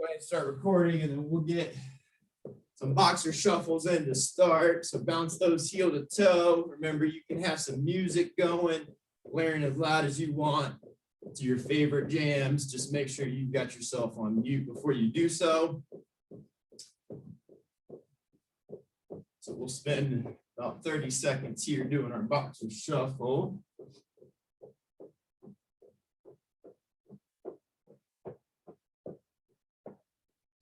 go ahead and start recording, and then we'll get some boxer shuffles in to start. So bounce those heel to toe. Remember, you can have some music going, blaring as loud as you want to your favorite jams. Just make sure you've got yourself on mute before you do so. So we'll spend about 30 seconds here doing our boxer shuffle.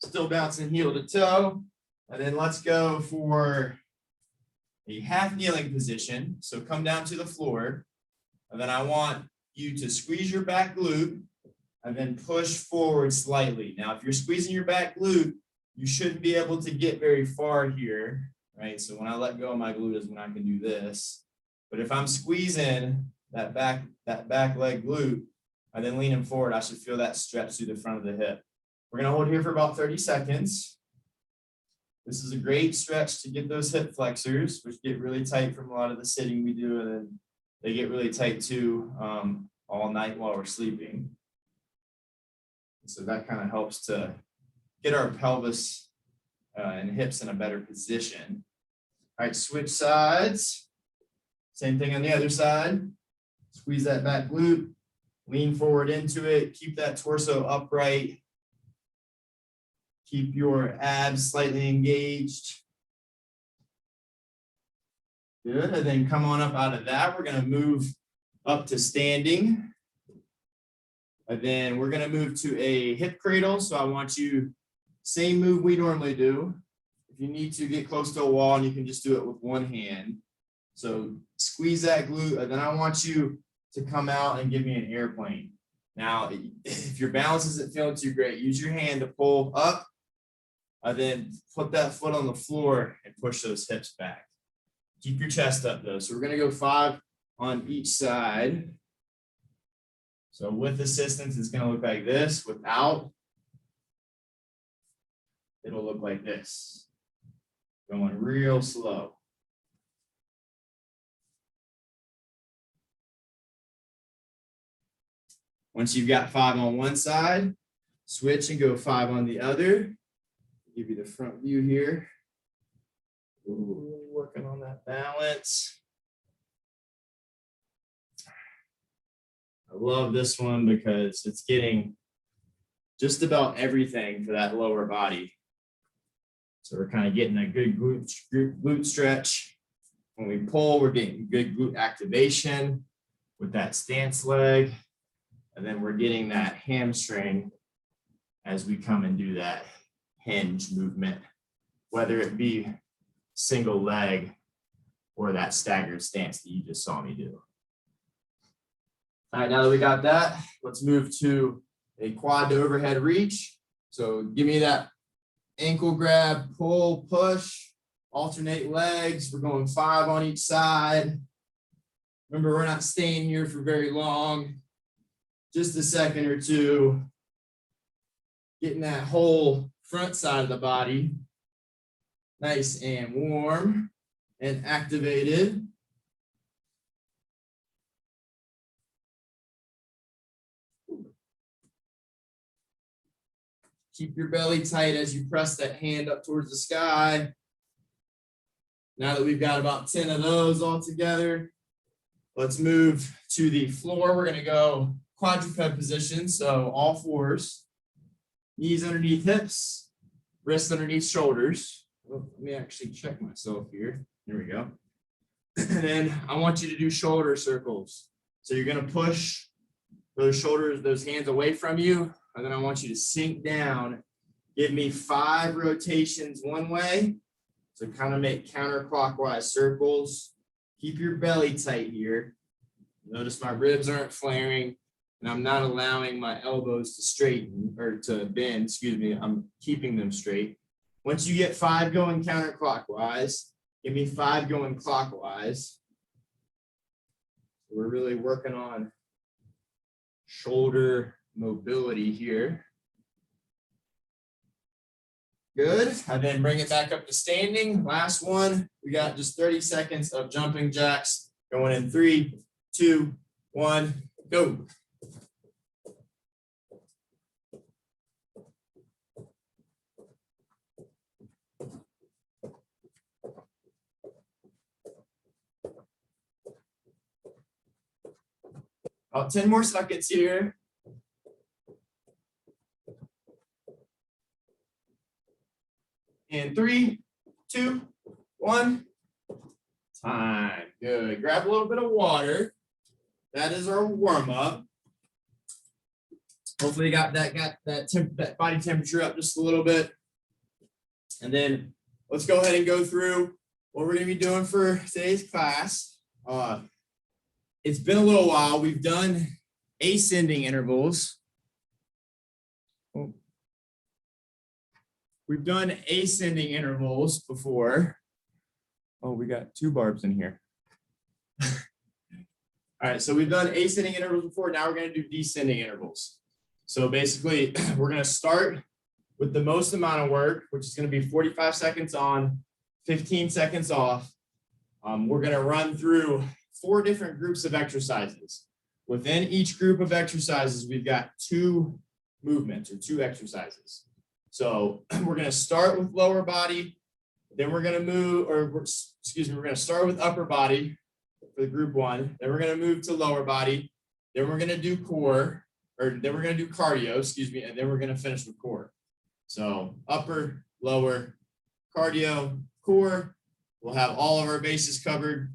Still bouncing heel to toe. And then let's go for a half kneeling position. So come down to the floor. And then I want you to squeeze your back glute and then push forward slightly. Now, if you're squeezing your back glute, you shouldn't be able to get very far here, right? So when I let go of my glute is when I can do this. But if I'm squeezing that back leg glute and then leaning forward, I should feel that stretch through the front of the hip. We're going to hold here for about 30 seconds. This is a great stretch to get those hip flexors, which get really tight from a lot of the sitting we do, and then they get really tight too all night while we're sleeping. So that kind of helps to get our pelvis and hips in a better position. All right, switch sides. Same thing on the other side. Squeeze that back glute, lean forward into it, keep that torso upright. Keep your abs slightly engaged. Good, and then come on up out of that. We're gonna move up to standing. And then we're gonna move to a hip cradle. So I want you, same move we normally do. If you need to get close to a wall, and you can just do it with one hand. So squeeze that glute, and then I want you to come out and give me an airplane. Now, if your balance isn't feeling too great, use your hand to pull up. And then put that foot on the floor and push those hips back. Keep your chest up though. So we're going to go 5 on each side. So with assistance, it's going to look like this. Without, it'll look like this. Going real slow. Once you've got 5 on one side, switch and go 5 on the other. Give you the front view here. Ooh, working on that balance. I love this one because it's getting just about everything for that lower body. So we're kind of getting a good glute stretch. When we pull, we're getting good glute activation with that stance leg. And then we're getting that hamstring as we come and do that hinge movement, whether it be single leg or that staggered stance that you just saw me do. All right, now that we got that, let's move to a quad to overhead reach. So give me that ankle grab, pull, push, alternate legs. We're going 5 on each side. Remember, we're not staying here for very long, just a second or two, getting that whole front side of the body nice and warm and activated. Keep your belly tight as you press that hand up towards the sky. Now that we've got about 10 of those all together, let's move to the floor. We're going to go quadruped position, so all fours. Knees underneath hips, wrists underneath shoulders. Oh, let me actually check myself here. There we go. And then I want you to do shoulder circles. So you're going to push those shoulders, those hands away from you. And then I want you to sink down. Give me 5 rotations one way. So kind of make counterclockwise circles. Keep your belly tight here. Notice my ribs aren't flaring. And I'm not allowing my elbows to straighten or to bend, excuse me, I'm keeping them straight. Once you get 5 going counterclockwise, give me 5 going clockwise. We're really working on shoulder mobility here. Good, and then bring it back up to standing. Last one, we got just 30 seconds of jumping jacks going in 3, 2, 1, go. About 10 more seconds here. In 3, 2, 1. Time. Good. Grab a little bit of water. That is our warm up. Hopefully you got that body temperature up just a little bit. And then let's go ahead and go through what we're going to be doing for today's class. It's been a little while. We've done ascending intervals. We've done ascending intervals before. Oh, we got 2 barbs in here. All right, so we've done ascending intervals before. Now we're going to do descending intervals. So basically, we're going to start with the most amount of work, which is going to be 45 seconds on, 15 seconds off. We're going to run through 4 different groups of exercises. Within each group of exercises, we've got 2 movements or 2 exercises. So we're going to start with lower body, then we're going to move, or excuse me, we're going to start with upper body for the group 1, then we're going to move to lower body, then we're going to do core, or then we're going to do cardio, excuse me, and then we're going to finish with core. So upper, lower, cardio, core. We'll have all of our bases covered.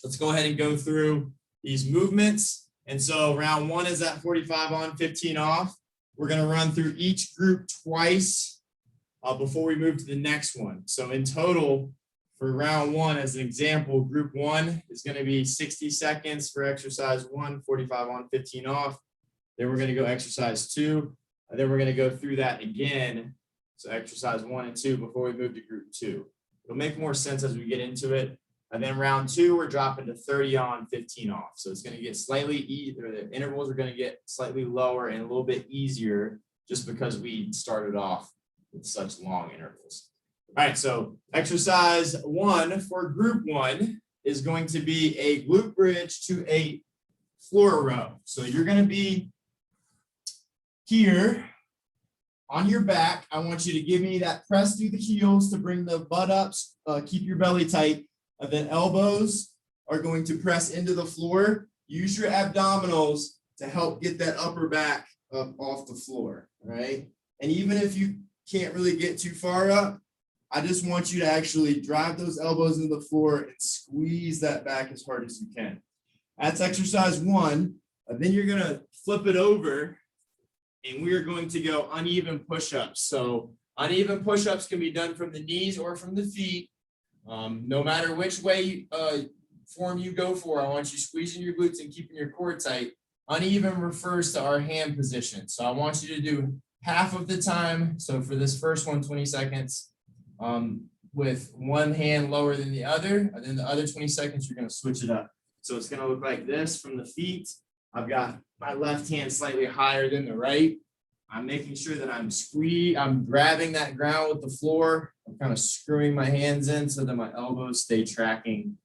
Let's go ahead and go through these movements. And so round 1 is at 45 on, 15 off. We're going to run through each group twice before we move to the next one. So in total, for round 1, as an example, group 1 is going to be 60 seconds for exercise 1, 45 on, 15 off. Then we're going to go exercise 2, and then we're going to go through that again. So exercise 1 and 2 before we move to group 2. It'll make more sense as we get into it. And then round 2, we're dropping to 30 on, 15 off. So it's going to get slightly easier. The intervals are going to get slightly lower and a little bit easier just because we started off with such long intervals. All right, so exercise 1 for group 1 is going to be a glute bridge to a floor row. So you're going to be here on your back. I want you to give me that press through the heels to bring the butt up, keep your belly tight. And then elbows are going to press into the floor. Use your abdominals to help get that upper back up off the floor, right? And even if you can't really get too far up, I just want you to actually drive those elbows into the floor and squeeze that back as hard as you can. That's exercise 1. And then you're going to flip it over and we are going to go uneven push-ups. So uneven push-ups can be done from the knees or from the feet. No matter which way form you go for, I want you squeezing your glutes and keeping your core tight. Uneven refers to our hand position. So I want you to do half of the time. So for this first one, 20 seconds with one hand lower than the other. And then the other 20 seconds, you're going to switch it up. So it's going to look like this from the feet. I've got my left hand slightly higher than the right. I'm making sure that I'm grabbing that ground with the floor. I'm kind of screwing my hands in so that my elbows stay tracking,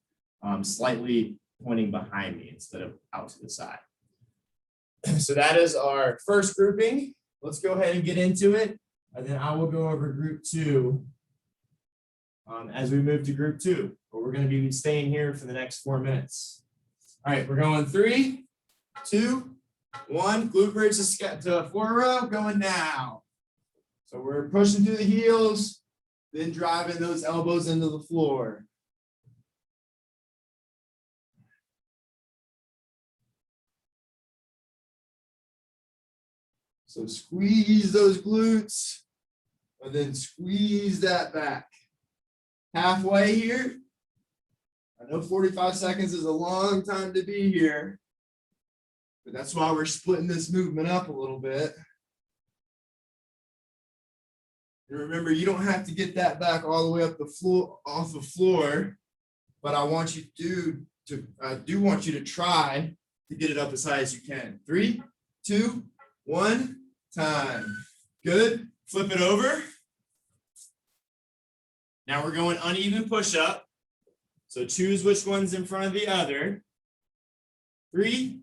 slightly pointing behind me instead of out to the side. So that is our first grouping. Let's go ahead and get into it. And then I will go over group 2 as we move to group 2. But we're going to be staying here for the next 4 minutes. All right, we're going 3, 2, 1. Glute bridge to floor row, going now. So we're pushing through the heels, then driving those elbows into the floor. So squeeze those glutes, and then squeeze that back. Halfway here. I know 45 seconds is a long time to be here, but that's why we're splitting this movement up a little bit. And remember, you don't have to get that back all the way up the floor, off the floor, but I want you I do want you to try to get it up as high as you can. 3, 2, 1, time. Good. Flip it over. Now we're going uneven push-up. So choose which one's in front of the other. 3,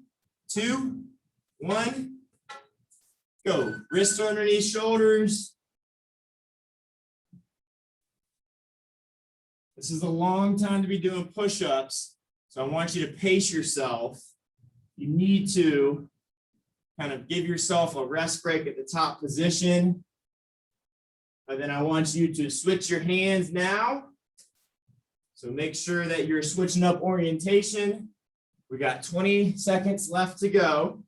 2, 1, go. Wrists underneath shoulders. This is a long time to be doing push-ups, so I want you to pace yourself you need to kind of give yourself a rest break at the top position. And then I want you to switch your hands now. So make sure that you're switching up orientation. We got 20 seconds left to go.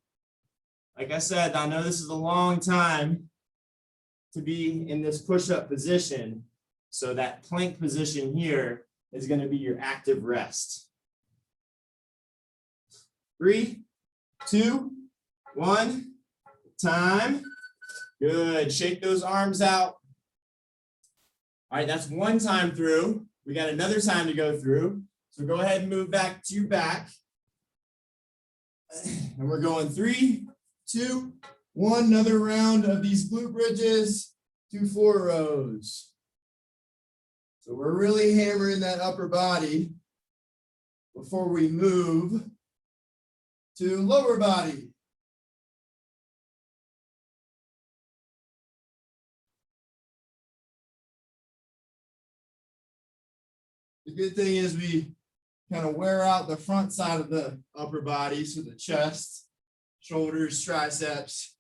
Like I said, I know this is a long time to be in this push-up position. So that plank position here is going to be your active rest. 3, 2, 1, time. Good. Shake those arms out. All right, that's one time through. We got another time to go through. So go ahead and move back to your back. And we're going 3, 2, 1. Another round of these glute bridges, 2 floor rows. So we're really hammering that upper body before we move to lower body. The good thing is we kind of wear out the front side of the upper body, so the chest, shoulders, triceps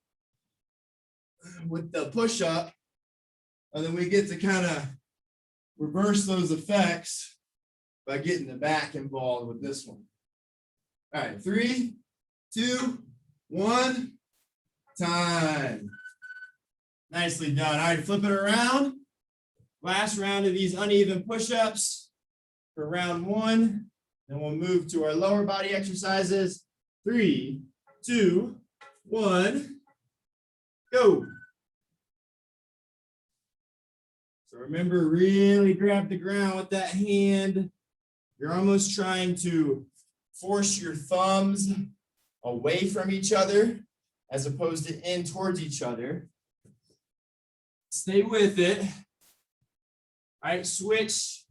with the push-up, and then we get to kind of reverse those effects by getting the back involved with this one. All right, 3, 2, 1, time. Nicely done. All right, flip it around. Last round of these uneven push-ups for round 1. Then we'll move to our lower body exercises. 3, 2, 1, go. So remember, really grab the ground with that hand. You're almost trying to force your thumbs away from each other as opposed to in towards each other. Stay with it. All right, switch.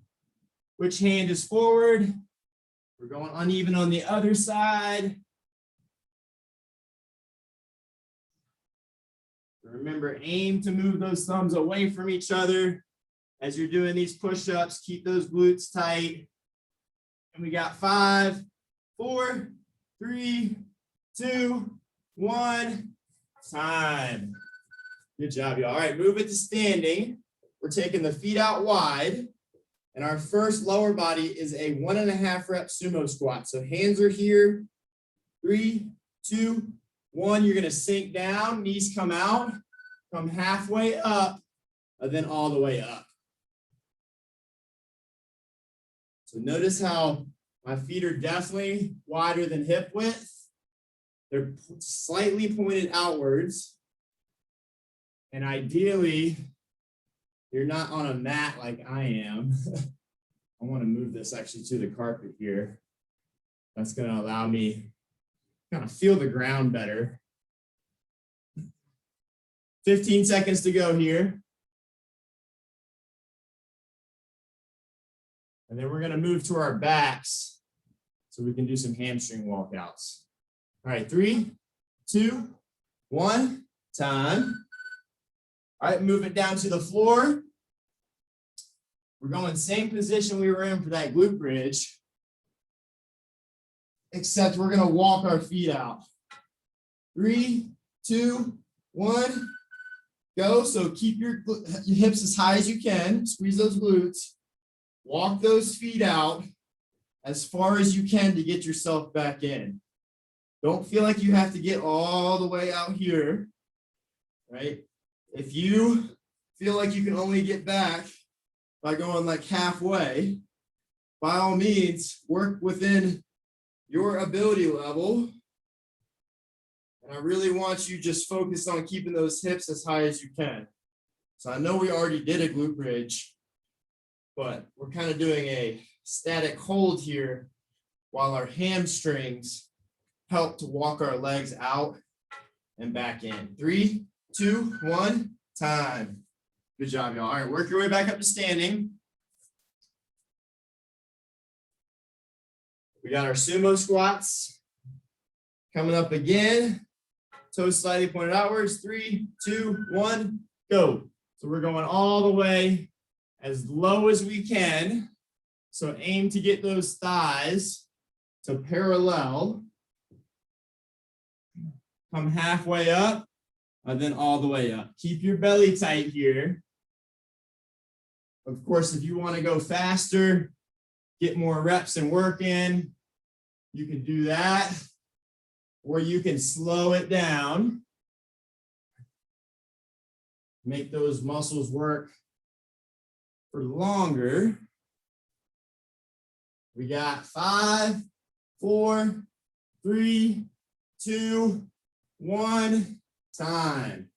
Which hand is forward? We're going uneven on the other side. Remember, aim to move those thumbs away from each other as you're doing these push-ups. Keep those glutes tight. And we got 5, 4, 3, 2, 1, time. Good job, y'all. All right, move it to standing. We're taking the feet out wide. And our first lower body is a 1.5 rep sumo squat. So hands are here. 3, 2, 1. You're going to sink down. Knees come out. Come halfway up. And then all the way up. So notice how my feet are definitely wider than hip width. They're slightly pointed outwards. And ideally, you're not on a mat like I am. I want to move this actually to the carpet here. That's going to allow me to kind of feel the ground better. 15 seconds to go here. And then we're going to move to our backs so we can do some hamstring walkouts. All right, 3, 2, 1, time. All right, move it down to the floor. We're going same position we were in for that glute bridge, except we're going to walk our feet out. 3, 2, 1, go. So keep your hips as high as you can. Squeeze those glutes. Walk those feet out as far as you can to get yourself back in. Don't feel like you have to get all the way out here, right? If you feel like you can only get back by going like halfway, by all means, work within your ability level. And I really want you just focused on keeping those hips as high as you can. So I know we already did a glute bridge, but we're kind of doing a static hold here while our hamstrings help to walk our legs out and back in. 3, 2, 1, time. Good job, y'all. All right, work your way back up to standing. We got our sumo squats coming up again. Toes slightly pointed outwards. 3, 2, 1, go. So we're going all the way as low as we can. So aim to get those thighs to parallel. come halfway up, and then all the way up. Keep your belly tight here. Of course, if you want to go faster, get more reps and work in, you can do that, or you can slow it down. Make those muscles work for longer. We got 5, 4, 3, 2, 1, time.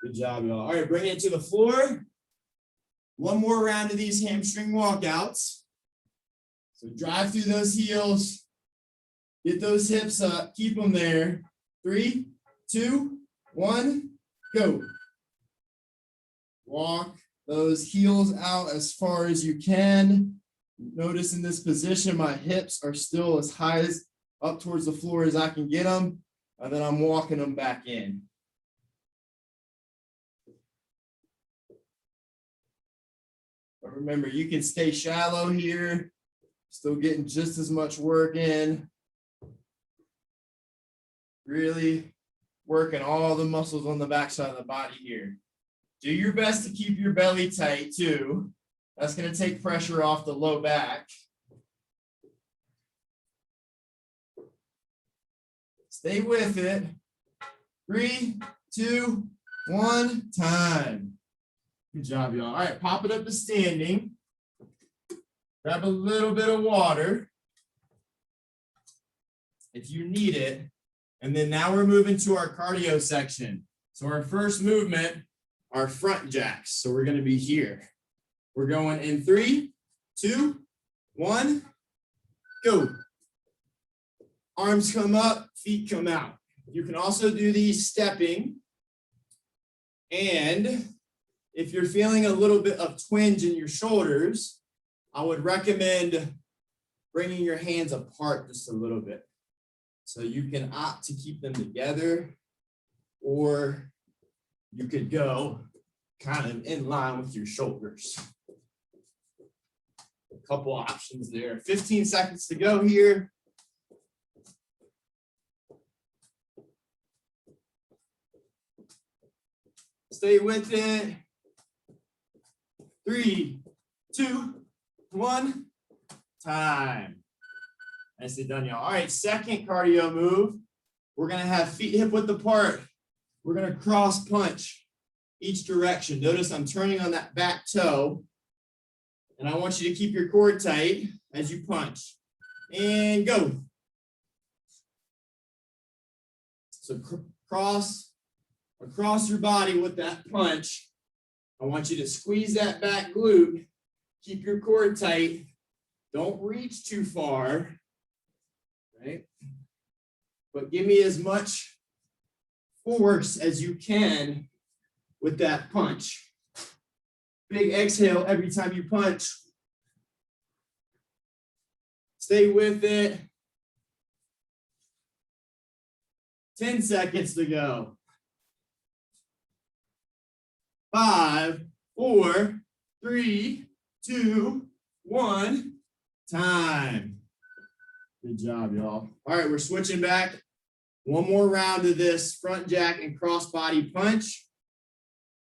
Good job, y'all. All right, bring it to the floor. One more round of these hamstring walkouts. So drive through those heels. Get those hips up. Keep them there. 3, 2, 1, go. Walk those heels out as far as you can. Notice in this position, my hips are still as high as up towards the floor as I can get them. And then I'm walking them back in. But remember, you can stay shallow here, still getting just as much work in. Really working all the muscles on the backside of the body here. Do your best to keep your belly tight too. That's going to take pressure off the low back. Stay with it. 3, 2, 1, time. Good job, y'all. All right, pop it up to standing. Grab a little bit of water if you need it. And then now we're moving to our cardio section. So our first movement are front jacks. So we're going to be here. We're going in 3, 2, 1, go. Arms come up, feet come out. You can also do these stepping. And if you're feeling a little bit of twinge in your shoulders, I would recommend bringing your hands apart just a little bit. So you can opt to keep them together, or you could go kind of in line with your shoulders. A couple options there. 15 seconds to go here. Stay with it. 3, 2, 1, time. Nicely done, y'all. All right, second cardio move. We're going to have feet hip width apart. We're going to cross punch each direction. Notice I'm turning on that back toe. And I want you to keep your core tight as you punch. And go. So cross across your body with that punch. I want you to squeeze that back glute. Keep your core tight. Don't reach too far. Right? But give me as much force as you can with that punch. Big exhale every time you punch. Stay with it. 10 seconds to go. 5, 4, 3, 2, 1, time. Good job, y'all. All right, we're switching back. One more round of this front jack and cross body punch.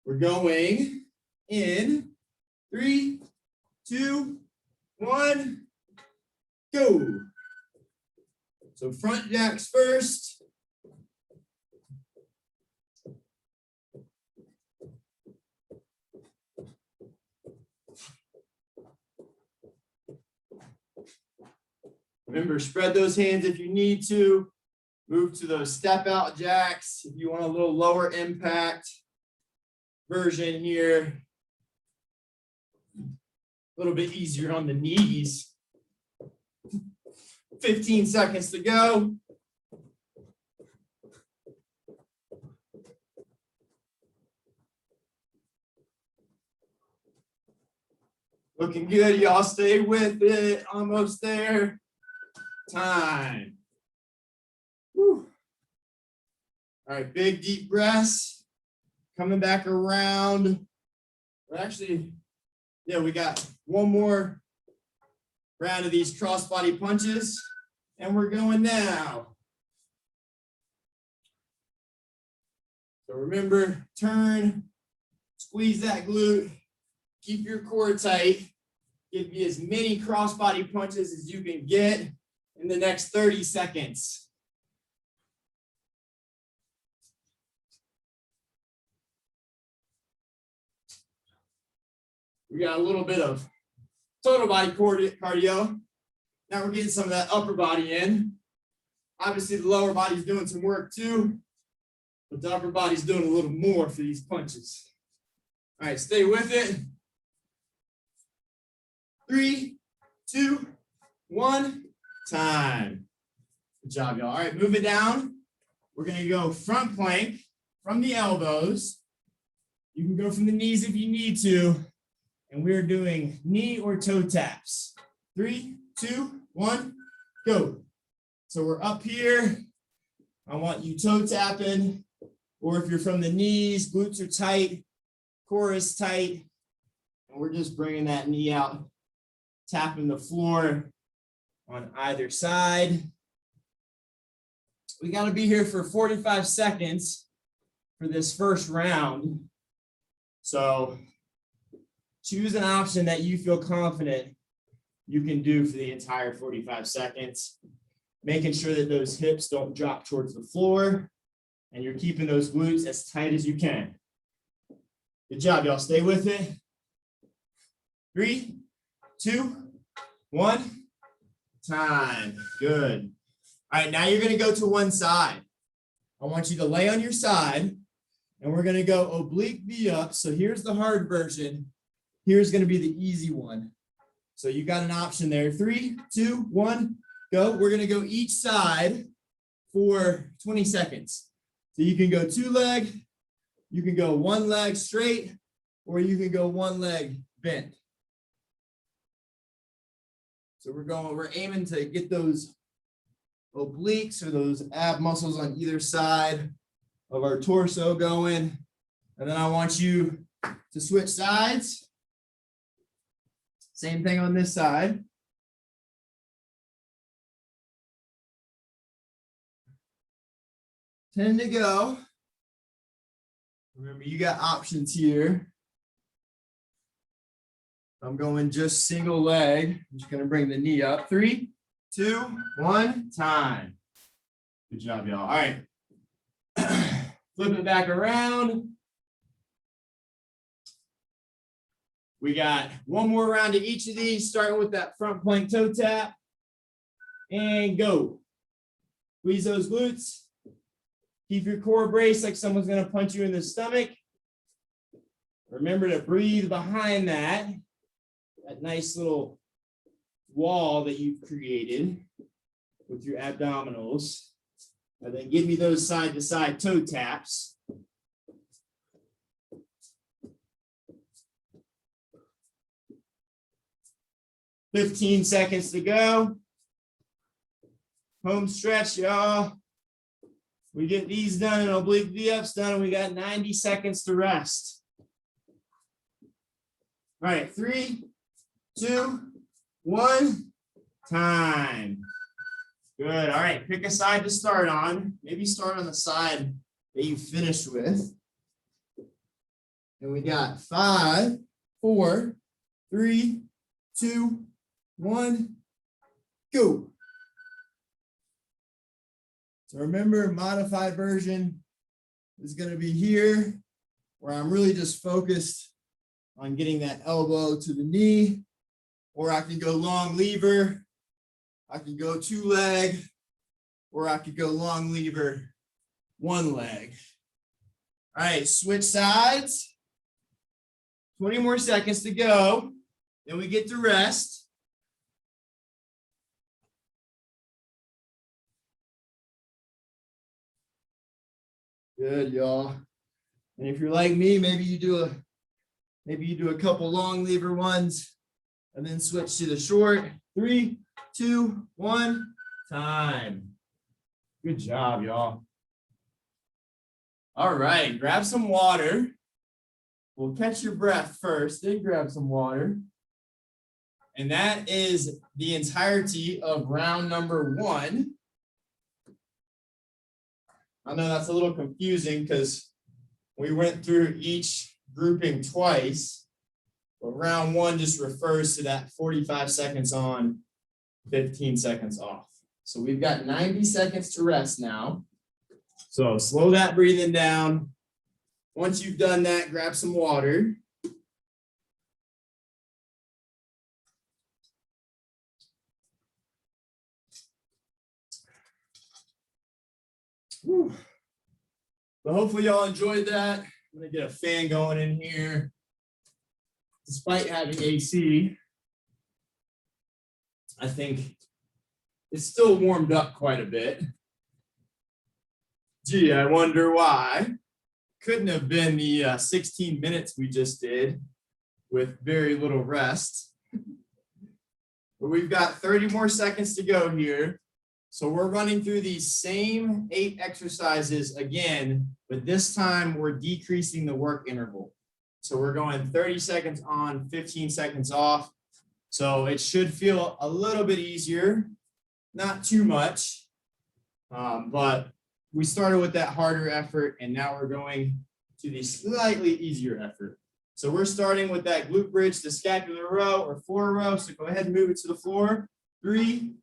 We're going in 3, 2, 1, go. So front jacks first. Remember, spread those hands if you need to. Move to those step out jacks if you want a little lower impact version here. A little bit easier on the knees. 15 seconds to go. Looking good, y'all. Stay with it. Almost there. Time. Whew. All right, big deep breaths. Coming back around. We're actually, yeah, we got one more round of these crossbody punches, and we're going now. So remember, turn, squeeze that glute, keep your core tight, give you as many crossbody punches as you can get in the next 30 seconds. We got a little bit of total body cardio. Now we're getting some of that upper body in. Obviously, the lower body's doing some work too, but the upper body's doing a little more for these punches. All right, stay with it. 3, 2, 1, time. Good job, y'all. All right, move it down. We're gonna go front plank from the elbows. You can go from the knees if you need to. And we're doing knee or toe taps. 3, 2, 1, go. So we're up here. I want you toe tapping, or if you're from the knees, glutes are tight, core is tight, and we're just bringing that knee out, tapping the floor on either side. We got to be here for 45 seconds for this first round. So choose an option that you feel confident you can do for the entire 45 seconds, making sure that those hips don't drop towards the floor and you're keeping those glutes as tight as you can. Good job, y'all. Stay with it. 3, 2, 1, time. Good. All right, now you're going to go to one side. I want you to lay on your side, and we're going to go oblique V up. So here's the hard version. Here's going to be the easy one. So you got an option there. 3, 2, 1, go. We're going to go each side for 20 seconds. So you can go 2 leg, you can go 1 leg straight, or you can go 1 leg bent. So we're aiming to get those obliques or those ab muscles on either side of our torso going. And then I want you to switch sides. Same thing on this side. Ten to go. Remember, you got options here. I'm going just single leg. I'm just going to bring the knee up. 3, 2, 1, time. Good job, y'all. All right. Flip it back around. We got one more round of each of these, starting with that front plank toe tap. And go. Squeeze those glutes. Keep your core braced like someone's going to punch you in the stomach. Remember to breathe behind that nice little wall that you've created with your abdominals. And then give me those side-to-side toe taps. $15 seconds to go. Home stretch, y'all. We get these done and oblique V-ups done, and we got 90 seconds to rest. All right, 3, 2, 1, time. Good. All right, pick a side to start on. Maybe start on the side that you finished with. And we got 5, 4, 3, 2, 1, go. So remember, modified version is going to be here, where I'm really just focused on getting that elbow to the knee, or I can go long lever, I can go 2 leg, or I could go long lever, 1 leg. All right, switch sides. 20 more seconds to go. Then we get to rest. Good, y'all. And if you're like me, maybe you do a couple long lever ones and then switch to the short. 3, 2, 1, time. Good job, y'all. All right, grab some water. We'll catch your breath first, then grab some water. And that is the entirety of round number 1. I know that's a little confusing because We went through each grouping twice, but round one just refers to that 45 seconds on, 15 seconds off. So we've got 90 seconds to rest now. So slow that breathing down. Once you've done that, grab some water. Whew. But hopefully y'all enjoyed that. I'm gonna get a fan going in here. Despite having AC, I think it's still warmed up quite a bit. Gee, I wonder why. Couldn't have been the 16 minutes we just did with very little rest. But we've got 30 more seconds to go here. So we're running through these same 8 exercises again, but this time we're decreasing the work interval. So we're going 30 seconds on, 15 seconds off. So it should feel a little bit easier, not too much, but we started with that harder effort and now we're going to the slightly easier effort. So we're starting with that glute bridge to scapular row or floor row. So go ahead and move it to the floor. 3,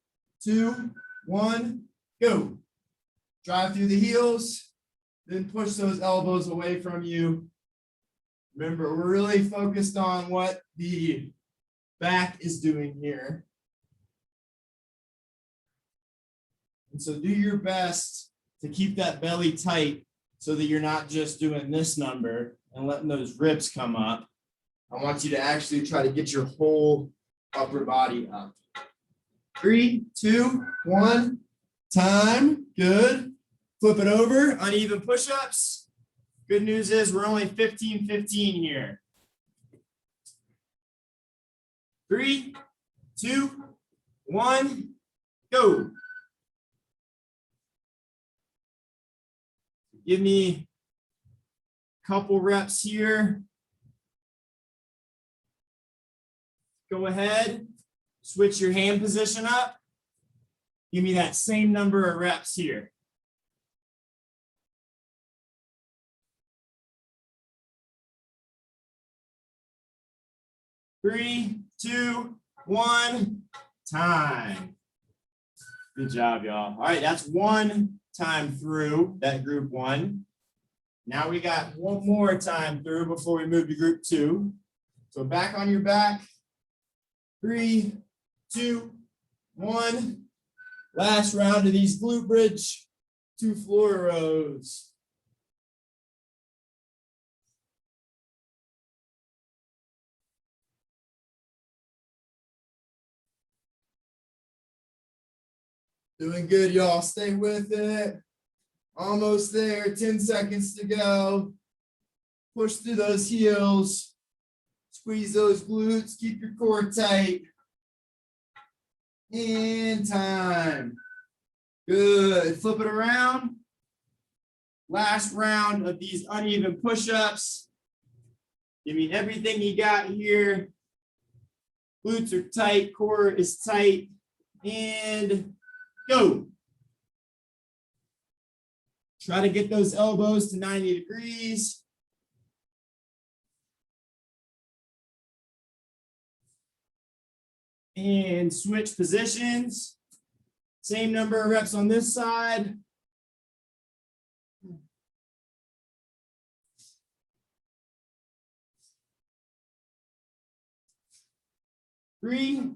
2, 1, go. Drive through the heels, then push those elbows away from you. Remember, we're really focused on what the back is doing here. And so do your best to keep that belly tight so that you're not just doing this number and letting those ribs come up. I want you to actually try to get your whole upper body up. 3, 2, 1, time. Good. Flip it over, uneven push-ups. Good news is we're only 15-15 here. 3, 2, 1, go. Give me a couple reps here. Go ahead, switch your hand position up. Give me that same number of reps here. Three, 2, 1, time. Good job, y'all. All right, that's one time through that group 1. Now we got one more time through before we move to group 2. So back on your back. 3, 2, 1. Last round of these glute bridge, 2 floor rows. Doing good, y'all. Stay with it. Almost there. 10 seconds to go. Push through those heels. Squeeze those glutes. Keep your core tight. And time. Good. Flip it around. Last round of these uneven push-ups. Give me everything you got here. Glutes are tight. Core is tight. And go. Try to get those elbows to 90 degrees. And switch positions. Same number of reps on this side. Three,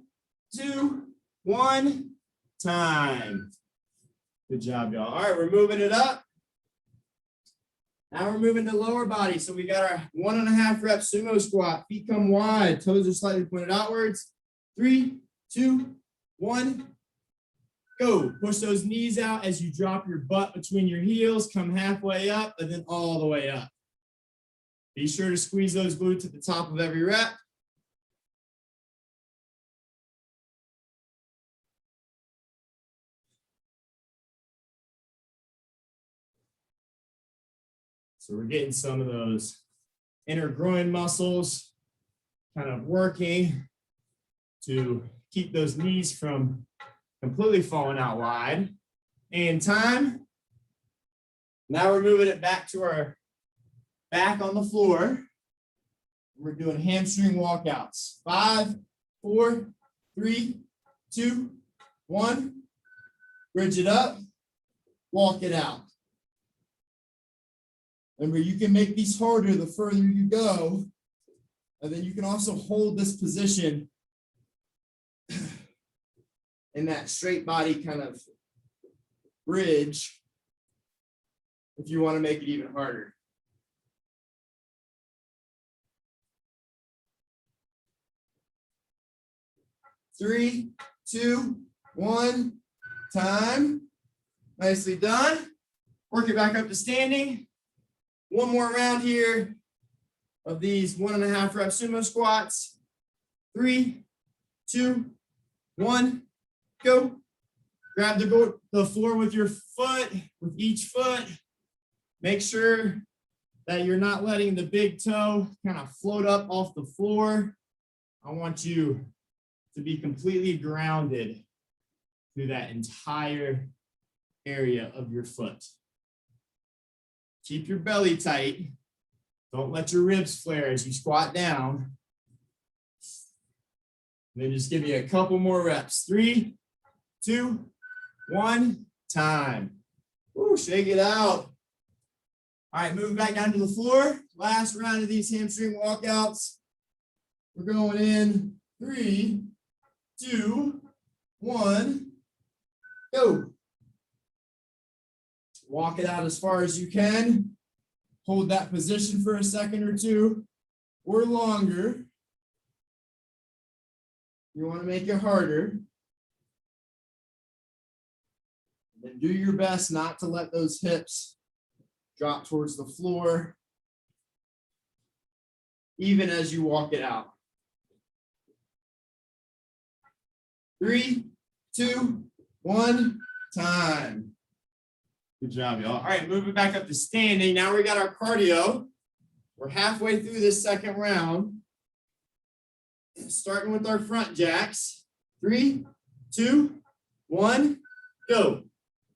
2, 1. Time. Good job, y'all. All right, we're moving it up. Now we're moving to lower body. So we got our 1.5 rep sumo squat. Feet come wide, toes are slightly pointed outwards. 3, 2, 1, go. Push those knees out as you drop your butt between your heels. Come halfway up and then all the way up. Be sure to squeeze those glutes at the top of every rep. So we're getting some of those inner groin muscles kind of working to keep those knees from completely falling out wide. And time. Now we're moving it back to our back on the floor. We're doing hamstring walkouts. 5, 4, 3, 2, 1. Bridge it up, walk it out. Remember, you can make these harder the further you go. And then you can also hold this position in that straight body kind of bridge if you want to make it even harder. Three, two, one, time. Nicely done. Work it back up to standing. One more round here of these 1.5 rep sumo squats. 3, 2, 1, go. Grab the floor with your foot, with each foot. Make sure that you're not letting the big toe kind of float up off the floor. I want you to be completely grounded through that entire area of your foot. Keep your belly tight. Don't let your ribs flare as you squat down. And then just give me a couple more reps. 3, 2, 1, time. Woo, shake it out. All right, moving back down to the floor. Last round of these hamstring walkouts. We're going in 3, 2, 1, go. Walk it out as far as you can. Hold that position for a second or two or longer. You want to make it harder. And do your best not to let those hips drop towards the floor, even as you walk it out. 3, 2, 1, time. Good job, y'all. All right, moving back up to standing. Now we got our cardio. We're halfway through this second round. Starting with our front jacks. 3, 2, 1, go.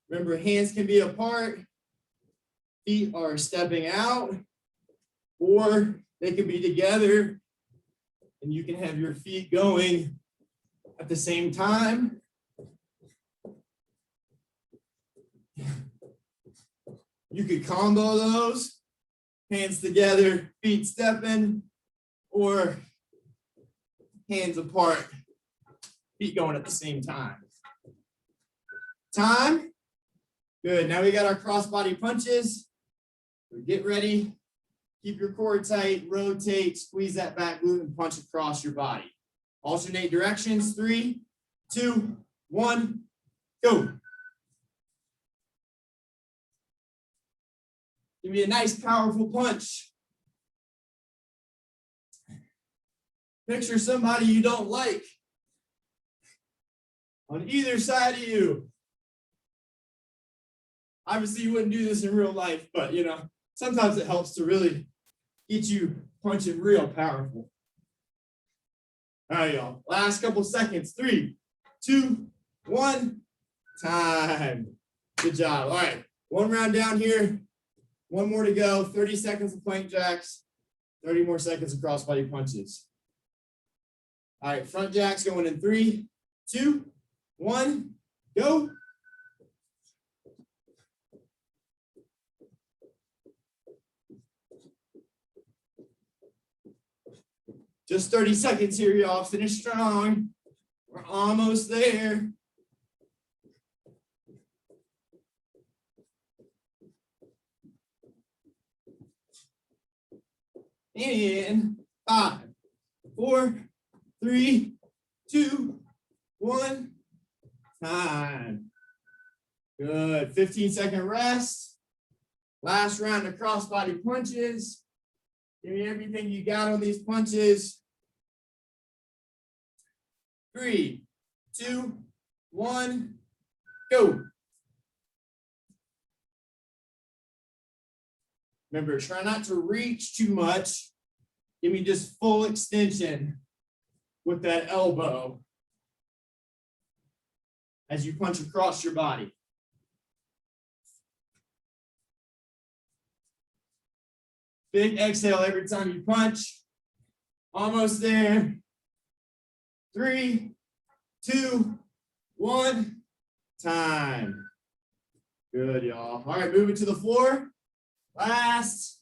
Remember, hands can be apart. Feet are stepping out, or they can be together, and you can have your feet going at the same time. You could combo those, hands together, feet stepping, or hands apart, feet going at the same time. Time. Good. Now we got our crossbody punches. So get ready. Keep your core tight, rotate, squeeze that back glute, and punch across your body. Alternate directions. 3, 2, 1, go. Give me a nice, powerful punch. Picture somebody you don't like on either side of you. Obviously, you wouldn't do this in real life, but you know, sometimes it helps to really get you punching real powerful. All right, y'all. Last couple seconds. 3, 2, 1, time. Good job. All right, one round down here. One more to go. 30 seconds of plank jacks. 30 more seconds of crossbody punches. All right, front jacks going in 3, 2, 1, go. Just 30 seconds here, y'all. Finish strong. We're almost there. And 5, 4, 3, 2, 1, time. Good. 15-second rest. Last round of crossbody punches. Give me everything you got on these punches. 3, 2, 1, go. Remember, try not to reach too much. Give me just full extension with that elbow as you punch across your body. Big exhale every time you punch. Almost there. 3, 2, 1, time. Good, y'all. All right, moving to the floor. Last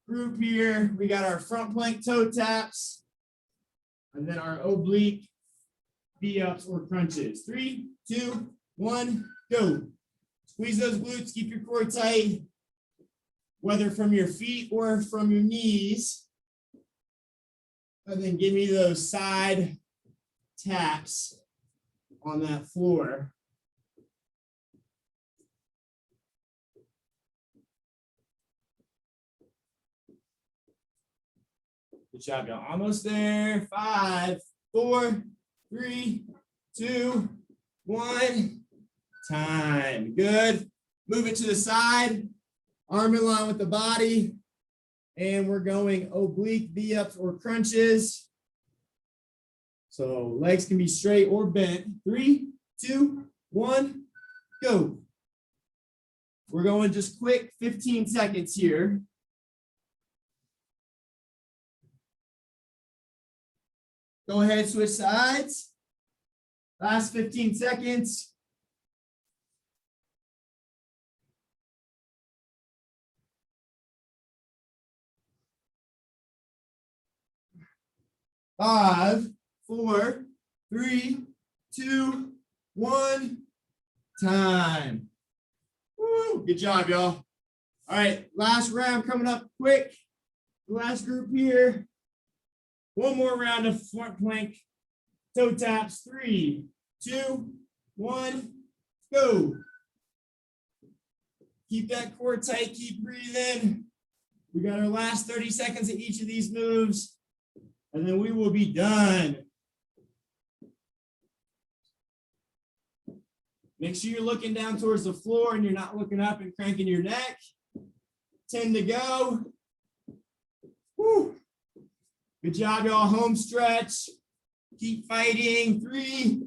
group here. We got our front plank toe taps. And then our oblique V-ups or crunches. 3, 2, 1, go. Squeeze those glutes, keep your core tight, whether from your feet or from your knees. And then give me those side taps on that floor. Good job, y'all. Almost there. 5, 4, 3, 2, 1. Time. Good. Move it to the side. Arm in line with the body. And we're going oblique V-ups or crunches. So legs can be straight or bent. 3, 2, 1, go. We're going just quick 15 seconds here. Go ahead, switch sides. Last 15 seconds. Five, 4, 3, 2, 1. Time. Woo, good job, y'all. All right, last round coming up quick. Last group here. One more round of front plank toe taps. 3, 2, 1, go. Keep that core tight, keep breathing. We got our last 30 seconds of each of these moves, and then we will be done. Make sure you're looking down towards the floor and you're not looking up and cranking your neck. 10 to go. Woo. Good job, y'all. Home stretch. Keep fighting. 3,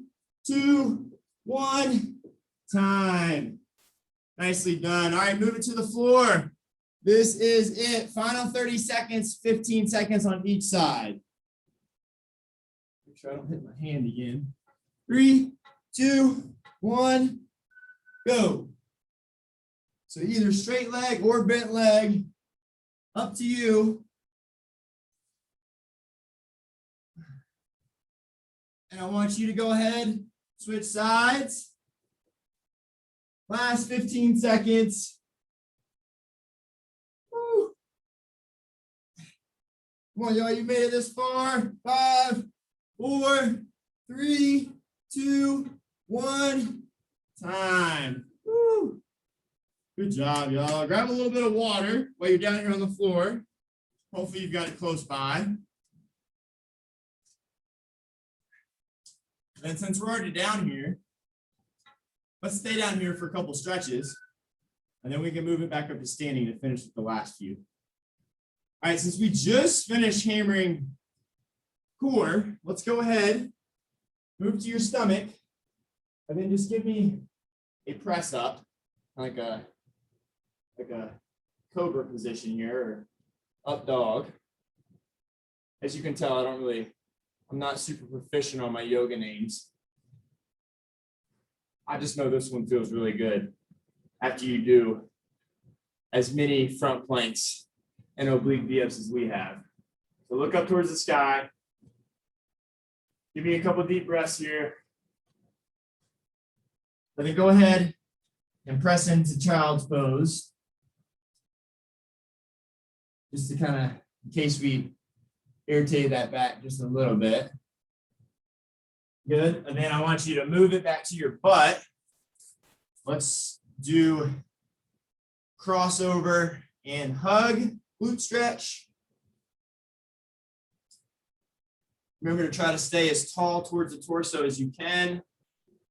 2, 1. Time. Nicely done. All right, move it to the floor. This is it. Final 30 seconds, 15 seconds on each side. Make sure I don't hit my hand again. 3, 2, 1, go. So either straight leg or bent leg, up to you. And I want you to go ahead, switch sides. Last 15 seconds. Woo. Come on, y'all, you made it this far. 5, 4, 3, 2, 1. Time. Woo. Good job, y'all. Grab a little bit of water while you're down here on the floor. Hopefully you've got it close by. And since we're already down here, let's stay down here for a couple stretches, and then we can move it back up to standing to finish with the last few. All right, since we just finished hammering core, let's go ahead, move to your stomach, and then just give me a press up, like a cobra position here, or up dog. As you can tell, I'm not super proficient on my yoga names. I just know this one feels really good after you do as many front planks and oblique V-ups as we have. So look up towards the sky. Give me a couple deep breaths here. Then go ahead and press into child's pose. Just to kind of, in case we irritate that back just a little bit. Good. And then I want you to move it back to your butt. Let's do crossover and hug, glute stretch. Remember to try to stay as tall towards the torso as you can.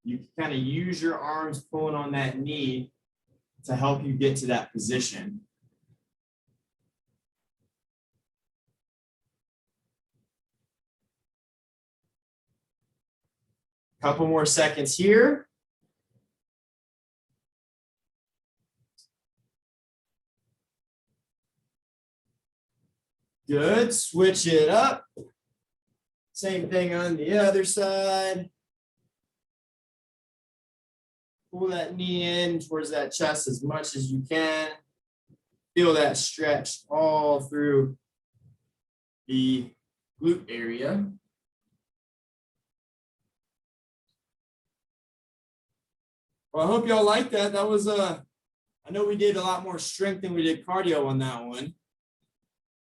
You can kind of use your arms pulling on that knee to help you get to that position. Couple more seconds here. Good. Switch it up. Same thing on the other side. Pull that knee in towards that chest as much as you can. Feel that stretch all through the glute area. Well, I hope y'all like that. That was I know we did a lot more strength than we did cardio on that one,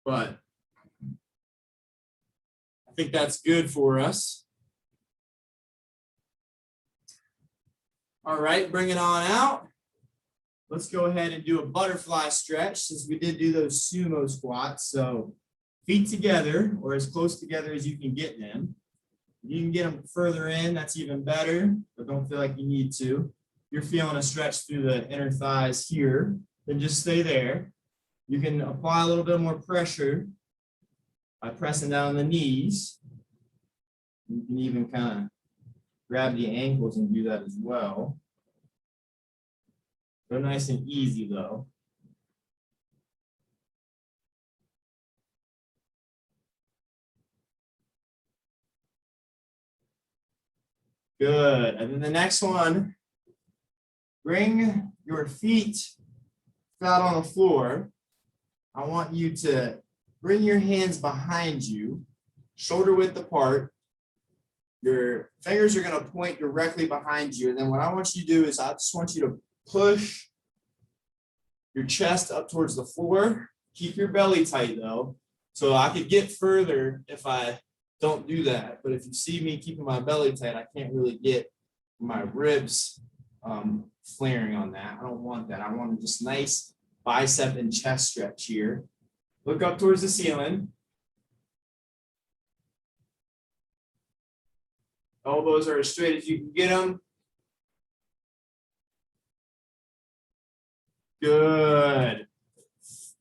but I think that's good for us. All right, bring it on out. Let's go ahead and do a butterfly stretch since we did do those sumo squats. So feet together or as close together as you can get them. You can get them further in, that's even better, but don't feel like you need to. If you're feeling a stretch through the inner thighs here, then just stay there. You can apply a little bit more pressure by pressing down on the knees. You can even kind of grab the ankles and do that as well. Go nice and easy though. Good. And then the next one, bring your feet flat on the floor. I want you to bring your hands behind you, shoulder width apart. Your fingers are going to point directly behind you. And then what I want you to do is I just want you to push your chest up towards the floor. Keep your belly tight though. So I could get further if I don't do that. But if you see me keeping my belly tight, I can't really get my ribs flaring on that. I don't want that. I want just nice bicep and chest stretch here. Look up towards the ceiling. Elbows are as straight as you can get them. Good.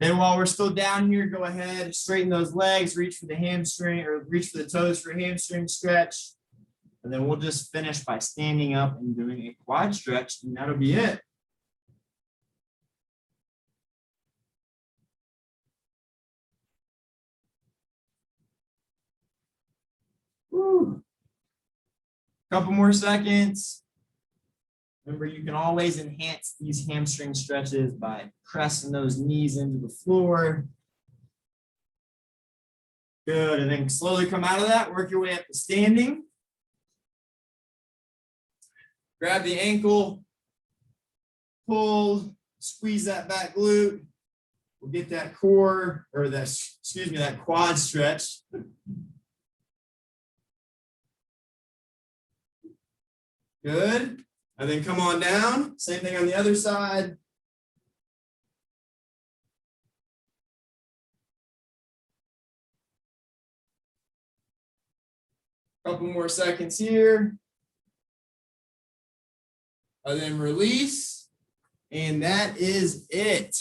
Then while we're still down here, go ahead, straighten those legs, reach for the hamstring or reach for the toes for a hamstring stretch. And then we'll just finish by standing up and doing a quad stretch, and that'll be it. Woo. Couple more seconds. Remember, you can always enhance these hamstring stretches by pressing those knees into the floor. Good, and then slowly come out of that, work your way up to standing. Grab the ankle, pull, squeeze that back glute. We'll get that core, or that, excuse me, that quad stretch. Good. And then come on down. Same thing on the other side. Couple more seconds here. And then release. And that is it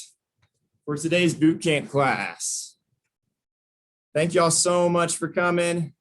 for today's boot camp class. Thank y'all so much for coming.